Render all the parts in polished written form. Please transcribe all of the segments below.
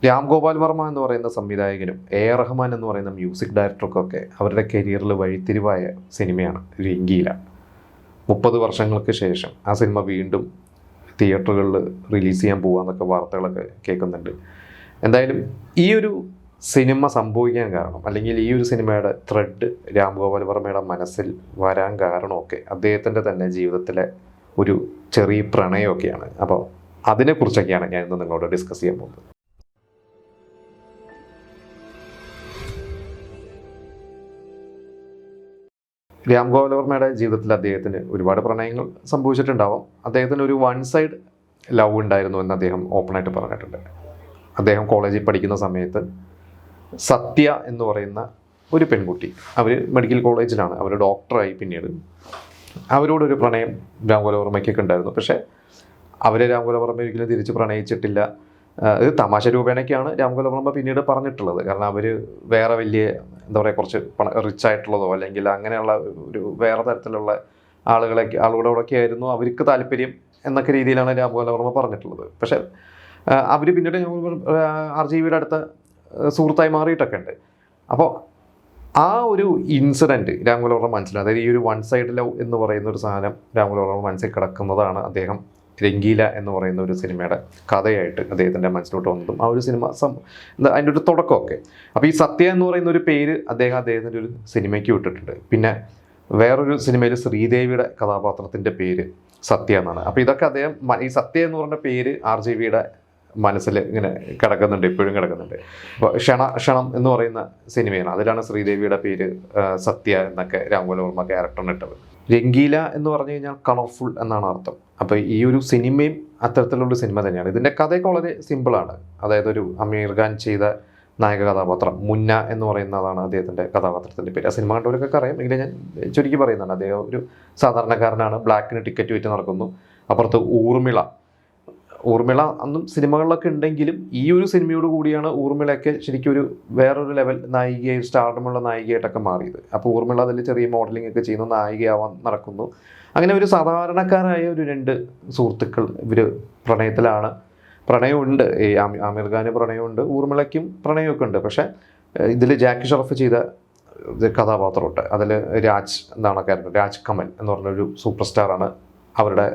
രാം ഗോപാൽ വർമ്മ എന്ന് പറയുന്ന സംവിധായകനും റഹ്മാൻ എന്ന് പറയുന്ന മ്യൂസിക് ഡയറക്ടർക്കൊക്കെ അവരുടെ കരിയറിൽ വഴിത്തിരിവായ സിനിമയാണ് രംഗീല. 30 വർഷങ്ങൾക്ക് ശേഷം ആ സിനിമ വീണ്ടും തിയേറ്ററുകളിൽ റിലീസ് ചെയ്യാൻ പോകാമെന്നൊക്കെ വാർത്തകളൊക്കെ കേൾക്കുന്നുണ്ട്. എന്തായാലും ഈ ഒരു സിനിമ സംഭവിക്കാൻ കാരണം, അല്ലെങ്കിൽ ഈ ഒരു സിനിമയുടെ ത്രെഡ് രാം ഗോപാൽ വർമ്മയുടെ മനസ്സിൽ വരാൻ കാരണമൊക്കെ അദ്ദേഹത്തിൻ്റെ തന്നെ ജീവിതത്തിലെ ഒരു ചെറിയ പ്രണയമൊക്കെയാണ്. അപ്പോൾ അതിനെക്കുറിച്ചൊക്കെയാണ് ഞാൻ ഇന്ന് നിങ്ങളോട് ഡിസ്കസ് ചെയ്യാൻ പോകുന്നത്. രാം ഗോപാൽ വർമ്മയുടെ ജീവിതത്തിൽ അദ്ദേഹത്തിന് ഒരുപാട് പ്രണയങ്ങൾ സംഭവിച്ചിട്ടുണ്ടാവാം. അദ്ദേഹത്തിന് ഒരു വൺ സൈഡ് ലവ് ഉണ്ടായിരുന്നു എന്ന് അദ്ദേഹം ഓപ്പണായിട്ട് പറഞ്ഞിട്ടുണ്ട്. അദ്ദേഹം കോളേജിൽ പഠിക്കുന്ന സമയത്ത് സത്യ എന്ന് പറയുന്ന ഒരു പെൺകുട്ടി, അവർ മെഡിക്കൽ കോളേജിലാണ്, അവർ ഡോക്ടറായി. പിന്നീട് അവരോടൊരു പ്രണയം രാം ഗോപാൽ വർമ്മയ്ക്കൊക്കെ ഉണ്ടായിരുന്നു. പക്ഷേ അവരെ രാം ഗോപാൽ വർമ്മ ഒരിക്കലും തിരിച്ച് പ്രണയിച്ചിട്ടില്ല. ഇത് തമാശ രൂപേണയ്ക്കാണ് രാം ഗോപാൽ വർമ്മ പിന്നീട് പറഞ്ഞിട്ടുള്ളത്. കാരണം അവർ വേറെ വലിയ എന്താ പറയുക, കുറച്ച് റിച്ച് ആയിട്ടുള്ളതോ അല്ലെങ്കിൽ അങ്ങനെയുള്ള ഒരു വേറെ തരത്തിലുള്ള ആളുകളോടൊക്കെ ആയിരുന്നു അവർക്ക് താല്പര്യം എന്നൊക്കെ രീതിയിലാണ് രാം ഗോപാൽ വർമ്മ പറഞ്ഞിട്ടുള്ളത്. പക്ഷേ അവർ പിന്നീട് RGVയുടെ അടുത്ത സുഹൃത്തായി മാറിയിട്ടൊക്കെ ഉണ്ട്. അപ്പോൾ ആ ഒരു ഇൻസിഡൻറ്റ് രാം ഗോപാൽ വർമ്മ മനസ്സിലായി. അതായത് ഈ ഒരു വൺ സൈഡ് ലവ് എന്ന് പറയുന്ന ഒരു സാധനം രാം ഗോപാൽ വർമ്മ മനസ്സിൽ കിടക്കുന്നതാണ് അദ്ദേഹം രംഗീല എന്ന് പറയുന്ന ഒരു സിനിമയുടെ കഥയായിട്ട് അദ്ദേഹത്തിൻ്റെ മനസ്സിലോട്ട് വന്നതും ആ ഒരു സിനിമ അതിൻ്റെ ഒരു തുടക്കമൊക്കെ. അപ്പോൾ ഈ സത്യ എന്ന് പറയുന്ന ഒരു പേര് അദ്ദേഹത്തിൻ്റെ ഒരു സിനിമയ്ക്ക് വിട്ടിട്ടുണ്ട്. പിന്നെ വേറൊരു സിനിമയിൽ ശ്രീദേവിയുടെ കഥാപാത്രത്തിൻ്റെ പേര് സത്യ എന്നാണ്. അപ്പോൾ ഇതൊക്കെ അദ്ദേഹം ഈ സത്യ എന്ന് പറഞ്ഞ പേര് RGVയുടെ മനസ്സിൽ ഇങ്ങനെ കിടക്കുന്നുണ്ട്, എപ്പോഴും കിടക്കുന്നുണ്ട്. അപ്പോൾ ക്ഷണം എന്ന് പറയുന്ന സിനിമയാണ്, അതിലാണ് ശ്രീദേവിയുടെ പേര് സത്യ എന്നൊക്കെ രാം ഗോപാൽ വർമ്മ ക്യാരക്ടറിന് ഇട്ടത്. രംഗീല എന്ന് പറഞ്ഞു കഴിഞ്ഞാൽ കളർഫുൾ എന്നാണ് അർത്ഥം. അപ്പോൾ ഈ ഒരു സിനിമയും അത്തരത്തിലുള്ള സിനിമ തന്നെയാണ്. ഇതിൻ്റെ കഥയൊക്കെ വളരെ സിമ്പിളാണ്. അതായത് ഒരു അമീർ ഖാൻ ചെയ്ത നായക കഥാപാത്രം മുന്ന എന്ന് പറയുന്നതാണ് അദ്ദേഹത്തിൻ്റെ കഥാപാത്രത്തിൻ്റെ പേര്. ആ സിനിമ കണ്ടവരൊക്കെ അറിയാം, എങ്കിലും ഞാൻ ചുരുക്കി പറയുന്നതാണ്. അദ്ദേഹം ഒരു സാധാരണക്കാരനാണ്, ബ്ലാക്കിന് ടിക്കറ്റ് വിറ്റ് നടക്കുന്നു. അപ്പുറത്ത് ഊർമിള അന്നും സിനിമകളിലൊക്കെ ഉണ്ടെങ്കിലും ഈ ഒരു സിനിമയോട് കൂടിയാണ് ഊർമിളയൊക്കെ ശരിക്കും ഒരു വേറൊരു ലെവൽ നായികയായി, സ്റ്റാർഡമുള്ള നായികയായിട്ടൊക്കെ മാറിയത്. അപ്പോൾ ഊർമിള അതിൽ ചെറിയ മോഡലിംഗ് ഒക്കെ ചെയ്യുന്നു, നായികയാവാൻ നടക്കുന്നു. അങ്ങനെ ഒരു സാധാരണക്കാരായ ഒരു 2 സുഹൃത്തുക്കൾ ഇവർ പ്രണയത്തിലാണ്. പ്രണയമുണ്ട്, ഈ ആമിർ ഖാന് പ്രണയമുണ്ട്, ഊർമിളയ്ക്കും പ്രണയമൊക്കെ ഉണ്ട്. പക്ഷേ ഇതിൽ ജാക്കി ഷറഫ് ചെയ്ത കഥാപാത്രമുണ്ട്, അതിൽ രാജ് എന്നാണ് ക്യാരക്ടർ, രാജ് കമൽ എന്ന് പറഞ്ഞൊരു സൂപ്പർ സ്റ്റാറാണ് അവരുടെ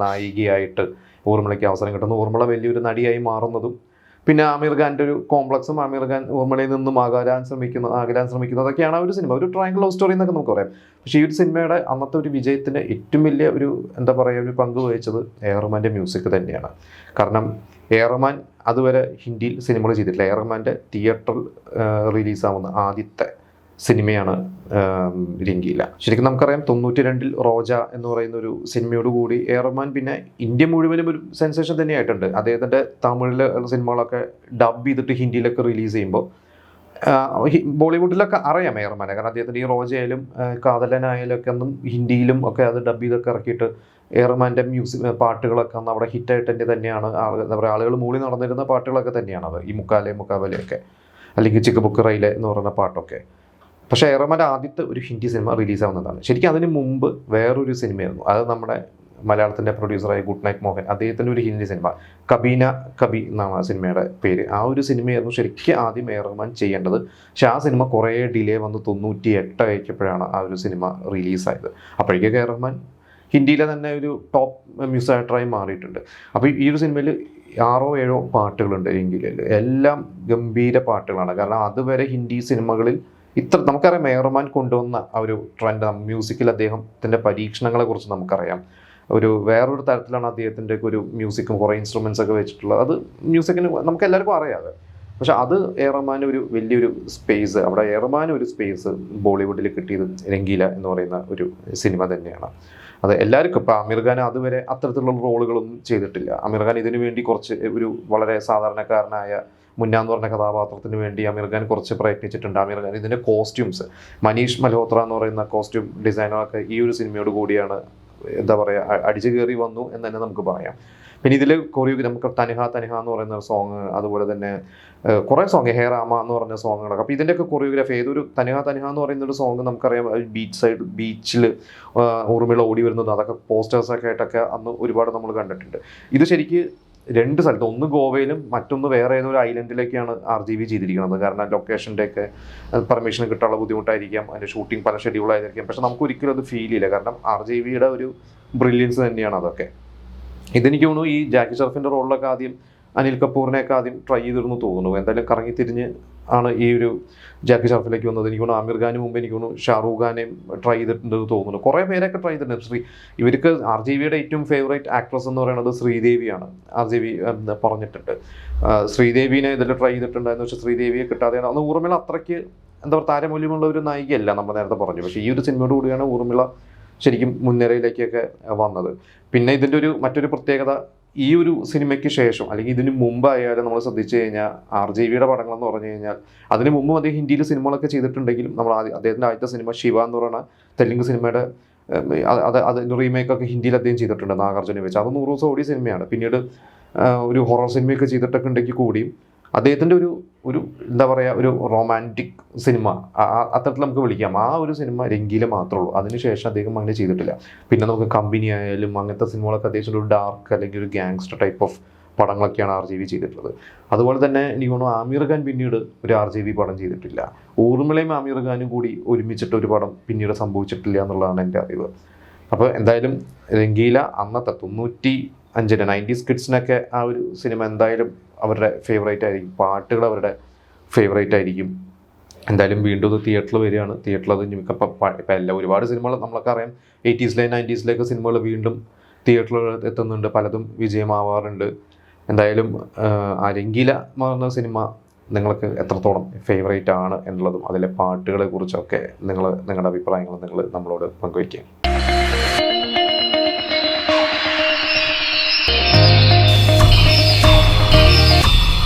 നായികയായിട്ട് ഊർമിളയ്ക്ക് അവസരം കിട്ടുന്നു. ഊർമിള വലിയൊരു നടിയായി മാറുന്നതും പിന്നെ ആമിർ ഖാൻ്റെ ഒരു കോംപ്ലക്സും ആമിർ ഖാൻ ഊർമിളയിൽ നിന്നും ആകാൻ ശ്രമിക്കുന്നതൊക്കെയാണ് ആ ഒരു സിനിമ. ഒരു ട്രയാങ്കിൾ ലവ് സ്റ്റോറി എന്നൊക്കെ നമുക്ക് പറയാം. പക്ഷേ ഈ ഒരു സിനിമയുടെ അന്നത്തെ ഒരു വിജയത്തിന് ഏറ്റവും വലിയ ഒരു എന്താ പറയുക, ഒരു പങ്ക് വഹിച്ചത് റഹ്മാൻ്റെ മ്യൂസിക് തന്നെയാണ്. കാരണം റഹ്മാൻ അതുവരെ ഹിന്ദിയിൽ സിനിമകൾ ചെയ്തിട്ടില്ല. റഹ്മാൻ്റെ തിയേറ്ററിൽ റിലീസാവുന്ന ആദ്യത്തെ സിനിമയാണ് രംഗീല. ശരിക്കും നമുക്കറിയാം 92-ൽ റോജ എന്ന് പറയുന്ന ഒരു സിനിമയോട് കൂടി റഹ്മാൻ പിന്നെ ഇന്ത്യ മുഴുവനും ഒരു സെൻസേഷൻ തന്നെയായിട്ടുണ്ട്. അദ്ദേഹത്തിൻ്റെ തമിഴിലെ സിനിമകളൊക്കെ ഡബ് ചെയ്തിട്ട് ഹിന്ദിയിലൊക്കെ റിലീസ് ചെയ്യുമ്പോൾ ബോളിവുഡിലൊക്കെ അറിയാം റഹ്മാനെ. കാരണം അദ്ദേഹത്തിൻ്റെ ഈ റോജയായാലും കാതലനായാലും ഒക്കെ അന്നും ഹിന്ദിയിലും ഒക്കെ അത് ഡബ് ചെയ്തൊക്കെ ഇറക്കിയിട്ട് റഹ്മാൻ്റെ പാട്ടുകളൊക്കെ അന്ന് അവിടെ ഹിറ്റായിട്ട് തന്നെയാണ്. എന്താ പറയുക, ആളുകൾ മൂളി നടന്നിരുന്ന പാട്ടുകളൊക്കെ തന്നെയാണ് അത്. ഈ മുക്കാബലയൊക്കെ അല്ലെങ്കിൽ ചിക്ക് ബുക്ക് റൈലെ എന്ന് പറയുന്ന പാട്ടൊക്കെ. പക്ഷേ റഹ്മാൻ്റെ ആദ്യത്തെ ഒരു ഹിന്ദി സിനിമ റിലീസാവുന്നതാണ്. ശരിക്കും അതിന് മുമ്പ് വേറൊരു സിനിമയായിരുന്നു, അത് നമ്മുടെ മലയാളത്തിൻ്റെ പ്രൊഡ്യൂസറായ ഗുഡ് നൈറ്റ് മോഹൻ, അദ്ദേഹത്തിൻ്റെ ഒരു ഹിന്ദി സിനിമ കബീന കബി എന്നാണ് ആ സിനിമയുടെ പേര്. ആ ഒരു സിനിമയായിരുന്നു ശരിക്കും ആദ്യം റഹ്മാൻ ചെയ്യേണ്ടത്. പക്ഷേ ആ സിനിമ കുറേ ഡിലേ വന്ന് 98 ആയപ്പോഴാണ് ആ ഒരു സിനിമ റിലീസായത്. അപ്പോഴേക്കൊക്കെ റഹ്മാൻ ഹിന്ദിയിലെ തന്നെ ഒരു ടോപ്പ് മ്യൂസിക് ഡയറക്ടറായി മാറിയിട്ടുണ്ട്. അപ്പോൾ ഈ ഒരു സിനിമയിൽ 6-7 പാട്ടുകളുണ്ട് രംഗീലയിൽ. എല്ലാം ഗംഭീര പാട്ടുകളാണ്. കാരണം അതുവരെ ഹിന്ദി സിനിമകളിൽ നമുക്കറിയാം റഹ്മാൻ കൊണ്ടുവന്ന ആ ഒരു ട്രെൻഡ്, മ്യൂസിക്കിൽ അദ്ദേഹത്തിൻ്റെ പരീക്ഷണങ്ങളെ കുറിച്ച് നമുക്കറിയാം. ഒരു വേറൊരു തരത്തിലാണ് അദ്ദേഹത്തിൻ്റെ ഒരു മ്യൂസിക്കും കുറേ ഇൻസ്ട്രുമെൻസ് ഒക്കെ വെച്ചിട്ടുള്ളത്. അത് മ്യൂസിക്കിന് നമുക്ക് എല്ലാവർക്കും അറിയാതെ. പക്ഷെ അത് റഹ്മാൻ ഒരു വലിയൊരു സ്പേസ്, അവിടെ റഹ്മാൻ ഒരു സ്പേസ് ബോളിവുഡിൽ കിട്ടിയത് രംഗീല എന്ന് പറയുന്ന ഒരു സിനിമ തന്നെയാണ്. അത് എല്ലാവർക്കും, ഇപ്പോൾ ആമിർ ഖാൻ അതുവരെ അത്തരത്തിലുള്ള റോളുകളൊന്നും ചെയ്തിട്ടില്ല. ആമിർ ഖാൻ ഇതിനു വേണ്ടി കുറച്ച് ഒരു വളരെ സാധാരണക്കാരനായ മുന്ന എന്ന് പറഞ്ഞ കഥാപാത്രത്തിന് വേണ്ടി ആമിർ ഖാൻ കുറച്ച് പ്രയത്നിച്ചിട്ടുണ്ട്. ആമിർ ഖാൻ ഇതിൻ്റെ കോസ്റ്റ്യൂംസ്, മനീഷ് മൽഹോത്ര എന്ന് പറയുന്ന കോസ്റ്റ്യൂം ഡിസൈനറൊക്കെ ഈ ഒരു സിനിമയോട് കൂടിയാണ് എന്താ പറയുക അടിച്ചു കയറി വന്നു എന്ന് തന്നെ നമുക്ക് പറയാം. പിന്നെ ഇതിൽ കൊറിയോഗ്രാഫി നമുക്ക് തനിഹ എന്ന് പറയുന്ന സോങ്, അതുപോലെ തന്നെ കുറേ സോങ് ഹേ രാമ എന്ന് പറഞ്ഞ സോങ്ങുകളൊക്കെ. അപ്പോൾ ഇതിൻ്റെയൊക്കെ കൊറിയോഗ്രാഫി, ഏതൊരു തനിഹ എന്ന് പറയുന്നൊരു സോങ് നമുക്കറിയാം, ബീച്ചിൽ ഊർമിള ഓടി വരുന്നത്, അതൊക്കെ പോസ്റ്റേഴ്സൊക്കെ ആയിട്ടൊക്കെ അന്ന് ഒരുപാട് നമ്മൾ കണ്ടിട്ടുണ്ട്. ഇത് ശരിക്ക് രണ്ട് സ്ഥലത്ത്, ഒന്ന് ഗോവയിലും മറ്റൊന്ന് വേറെ ഏതൊരു ഐലൻഡിലേക്കാണ് RGV ചെയ്തിരിക്കുന്നത്. കാരണം ലൊക്കേഷൻ്റെയൊക്കെ പെർമിഷൻ കിട്ടാനുള്ള ബുദ്ധിമുട്ടായിരിക്കാം, അതിൻ്റെ ഷൂട്ടിംഗ് പല ഷെഡ്യൂളായിരിക്കാം. പക്ഷെ നമുക്ക് ഒരിക്കലും അത് ഫീൽ ചെയ്യില്ല, കാരണം RGVയുടെ ഒരു ബ്രില്യൻസ് തന്നെയാണ് അതൊക്കെ. ഇതെനിക്ക് തോന്നുന്നു ഈ ജാക്കി ഷെറഫിൻ്റെ റോളിലൊക്കെ ആദ്യം അനിൽ കപൂറിനെയൊക്കെ ആദ്യം ട്രൈ ചെയ്തിരുന്നു തോന്നുന്നു. എന്തായാലും കറങ്ങി തിരിഞ്ഞ് ആണ് ഈ ഒരു ജാക്കി ഷെറഫിലേക്ക് വന്നത്. എനിക്ക് തോന്നുന്നു ആമിർ ഖാന് മുമ്പ് എനിക്ക് തോന്നുന്നു ഷാറൂഖ് ഖാനെയും ട്രൈ ചെയ്തിട്ടുണ്ടെന്ന് തോന്നുന്നു. കുറേ പേരൊക്കെ ട്രൈ ചെയ്തിട്ടുണ്ട്. ഇവർക്ക് RGVയുടെ ഏറ്റവും ഫേവറേറ്റ് ആക്ട്രസ് എന്ന് പറയുന്നത് ശ്രീദേവിയാണ്. RGV പറഞ്ഞിട്ടുണ്ട്. ശ്രീദേവിനെ ഇതിൽ ട്രൈ ചെയ്തിട്ടുണ്ടായെന്ന് വെച്ചാൽ ശ്രീദേവിയെ കിട്ടാതെയാണ്. അന്ന് ഊർമിള അത്രയ്ക്ക് എന്താ പറയുക താരമൂല്യമുള്ള ഒരു നായികയല്ല, നമ്മൾ നേരത്തെ പറഞ്ഞു. പക്ഷേ ഈ ഒരു സിനിമയോട് കൂടിയാണ് ഊർമിള ശരിക്കും മുൻനിരയിലേക്കൊക്കെ വന്നത്. പിന്നെ ഇതിൻ്റെ മറ്റൊരു പ്രത്യേകത, ഈ ഒരു സിനിമയ്ക്ക് ശേഷം അല്ലെങ്കിൽ ഇതിന് മുമ്പായാലും നമ്മൾ ശ്രദ്ധിച്ചു കഴിഞ്ഞാൽ RGVയുടെ പടങ്ങളെന്ന് പറഞ്ഞു കഴിഞ്ഞാൽ അതിന് മുമ്പും അദ്ദേഹം ഹിന്ദിയിൽ സിനിമകളൊക്കെ ചെയ്തിട്ടുണ്ടെങ്കിലും നമ്മൾ അദ്ദേഹത്തിൻ്റെ ആദ്യത്തെ സിനിമ ശിവ എന്ന് പറയുന്ന തെലുങ്ക് സിനിമയുടെ അതിൻ്റെ റീമേക്കൊക്കെ ഹിന്ദിയിൽ അദ്ദേഹം ചെയ്തിട്ടുണ്ട് നാഗാർജുനെ വെച്ച്. അത് 100 ദിവസം ഓടിയ സിനിമയാണ്. പിന്നീട് ഒരു ഹൊറർ സിനിമയൊക്കെ ചെയ്തിട്ടൊക്കെ ഉണ്ടെങ്കിൽ കൂടിയും അദ്ദേഹത്തിൻ്റെ ഒരു എന്താ പറയുക ഒരു റൊമാൻറ്റിക് സിനിമ അത്തരത്തിൽ നമുക്ക് വിളിക്കാം, ആ ഒരു സിനിമ രംഗീല മാത്രമേ ഉള്ളൂ. അതിനുശേഷം അദ്ദേഹം അങ്ങനെ ചെയ്തിട്ടില്ല. പിന്നെ നമുക്ക് കമ്പനി ആയാലും അങ്ങനത്തെ സിനിമകളൊക്കെ അദ്ദേഹത്തിൻ്റെ ഒരു ഡാർക്ക് അല്ലെങ്കിൽ ഒരു ഗാങ്സ്റ്റർ ടൈപ്പ് ഓഫ് പടങ്ങളൊക്കെയാണ് RGV ചെയ്തിട്ടുള്ളത്. അതുപോലെ തന്നെ എനിക്ക് തോന്നുന്നു ആമിർ ഖാൻ പിന്നീട് ഒരു RGV പടം ചെയ്തിട്ടില്ല. ഊർമിളയും ആമിർ ഖാനും കൂടി ഒരുമിച്ചിട്ട് ഒരു പടം പിന്നീട് സംഭവിച്ചിട്ടില്ല എന്നുള്ളതാണ് എൻ്റെ അറിവ്. അപ്പോൾ എന്തായാലും രംഗീല അന്നത്തെ 95 90s കിഡ്സിനൊക്കെ ആ ഒരു സിനിമ എന്തായാലും അവരുടെ ഫേവറേറ്റ് ആയിരിക്കും. പാട്ടുകൾ അവരുടെ ഫേവറേറ്റ് ആയിരിക്കും. എന്തായാലും വീണ്ടും ഇത് തിയേറ്ററിൽ വരികയാണ്. തിയേറ്ററിൽ അത് ഇപ്പം എല്ലാം ഒരുപാട് സിനിമകൾ നമ്മളൊക്കെ അറിയാം. 80s 90s സിനിമകൾ വീണ്ടും തിയേറ്ററിൽ എത്തുന്നുണ്ട്, പലതും വിജയമാവാറുണ്ട്. എന്തായാലും ആ രംഗീല എന്ന് പറയുന്ന സിനിമ നിങ്ങൾക്ക് എത്രത്തോളം ഫേവറേറ്റ് ആണ് എന്നുള്ളതും അതിലെ പാട്ടുകളെ കുറിച്ചൊക്കെ നിങ്ങളുടെ അഭിപ്രായങ്ങൾ നിങ്ങൾ നമ്മളോട് പങ്കുവയ്ക്കുക.